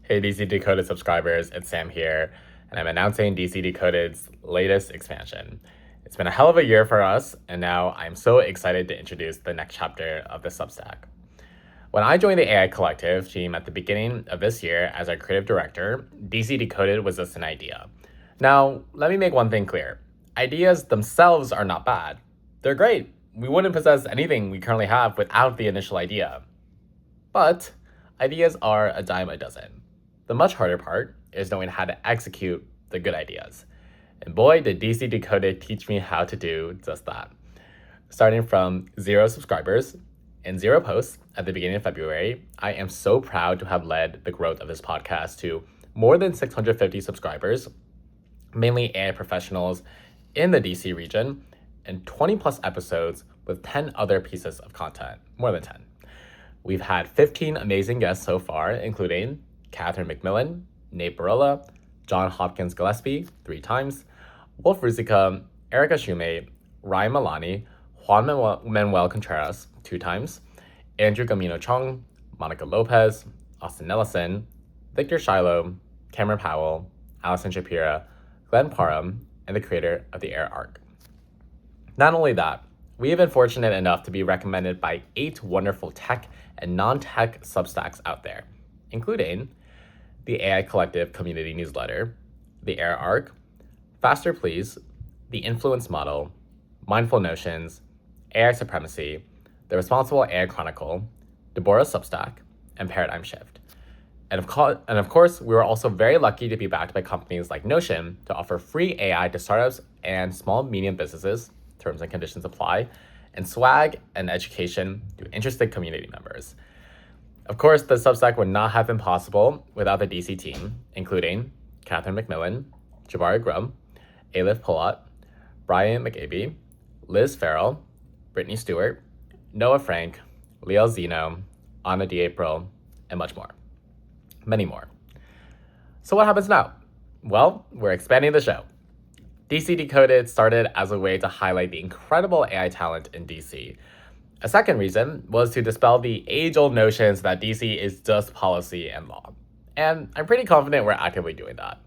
Hey DC Decoded subscribers, it's Sam here, and I'm announcing DC Decoded's latest expansion. It's been a hell of a year for us, and now I'm so excited to introduce the next chapter of the Substack. When I joined the AI Collective team at the beginning of this year as our creative director, DC Decoded was just an idea. Now, let me make one thing clear. Ideas themselves are not bad. They're great. We wouldn't possess anything we currently have without the initial idea. But ideas are a dime a dozen. The much harder part is knowing how to execute the good ideas. And boy, did DC Decoded teach me how to do just that. Starting from 0 subscribers and 0 posts at the beginning of February, I am so proud to have led the growth of this podcast to more than 650 subscribers, mainly AI professionals in the DC region, and 20 plus episodes with 10 other pieces of content, more than 10. We've had 15 amazing guests so far, including Catherine McMillan, Nate Barola, John Hopkins Gillespie 3 times, Wolf Ruzica, Erica Shumate, Ryan Milani, Juan Manuel Contreras 2 times, Andrew Gamino Chong, Monica Lopez, Austin Ellison, Victor Shiloh, Cameron Powell, Allison Shapira, Glenn Parham, and the creator of the Air Arc. Not only that, we have been fortunate enough to be recommended by 8 wonderful tech and non-tech Substacks out there, including the AI Collective Community Newsletter, the Air Arc, Faster Please, the Influence Model, Mindful Notions, AI Supremacy, the Responsible AI Chronicle, Deborah Substack, and Paradigm Shift. And of course, we were also very lucky to be backed by companies like Notion to offer free AI to startups and small medium businesses, terms and conditions apply, and swag and education to interested community members. Of course, the Substack would not have been possible without the DC team, including Catherine McMillan, Jabari Grum, Alif Polat, Brian McAbey, Liz Farrell, Brittany Stewart, Noah Frank, Leo Zeno, Anna D'April, and much more. Many more. So what happens now? Well, we're expanding the show. DC Decoded started as a way to highlight the incredible AI talent in DC. A second reason was to dispel the age-old notions that DC is just policy and law. And I'm pretty confident we're actively doing that.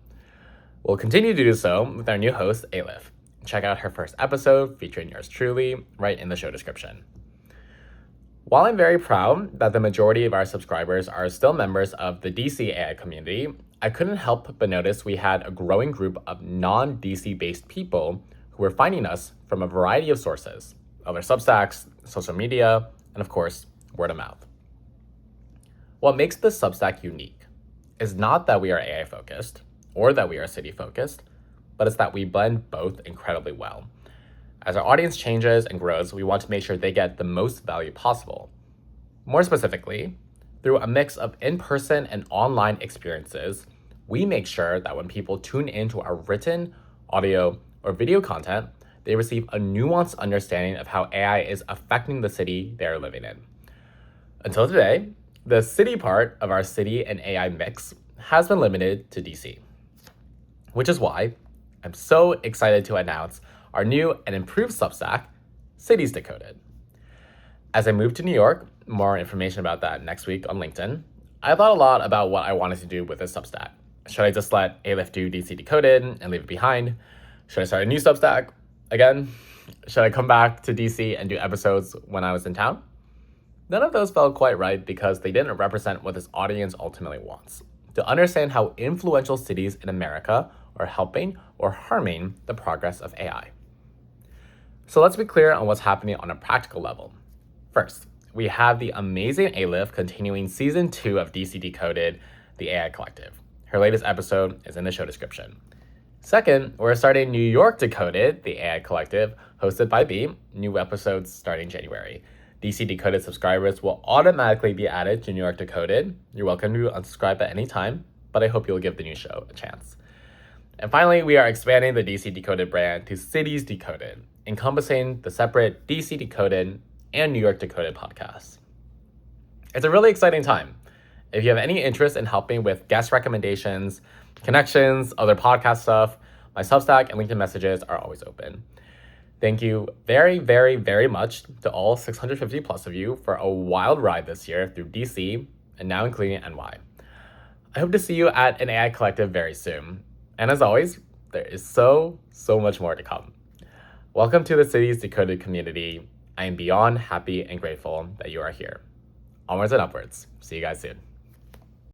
We'll continue to do so with our new host, Alif. Check out her first episode featuring yours truly right in the show description. While I'm very proud that the majority of our subscribers are still members of the DC AI community, I couldn't help but notice we had a growing group of non-DC based people who were finding us from a variety of sources, other Substacks, social media, and of course, word of mouth. What makes this Substack unique is not that we are AI focused or that we are city focused, but it's that we blend both incredibly well. As our audience changes and grows, we want to make sure they get the most value possible. More specifically, through a mix of in-person and online experiences, we make sure that when people tune into our written, audio, or video content, they receive a nuanced understanding of how AI is affecting the city they're living in. Until today, the city part of our city and AI mix has been limited to DC, which is why I'm so excited to announce our new and improved Substack, Cities Decoded. As I moved to New York, more information about that next week on LinkedIn, I thought a lot about what I wanted to do with this Substack. Should I just let Alif do DC Decoded and leave it behind? Should I start a new Substack again? Should I come back to DC and do episodes when I was in town? None of those felt quite right because they didn't represent what this audience ultimately wants: to understand how influential cities in America are helping or harming the progress of AI. So let's be clear on what's happening on a practical level. First, we have the amazing Alif continuing season 2 of DC Decoded, the AI Collective. Her latest episode is in the show description. Second, we're starting New York Decoded, the AI Collective, hosted by B, new episodes starting January. DC Decoded subscribers will automatically be added to New York Decoded. You're welcome to unsubscribe at any time, but I hope you'll give the new show a chance. And finally, we are expanding the DC Decoded brand to Cities Decoded, encompassing the separate DC Decoded and New York Decoded podcasts. It's a really exciting time. If you have any interest in helping with guest recommendations, connections, other podcast stuff, my Substack and LinkedIn messages are always open. Thank you very, very, very much to all 650 plus of you for a wild ride this year through DC and now including NY. I hope to see you at an AI collective very soon. And as always, there is so much more to come. Welcome to the City's Decoded community. I am beyond happy and grateful that you are here. Onwards and upwards. See you guys soon.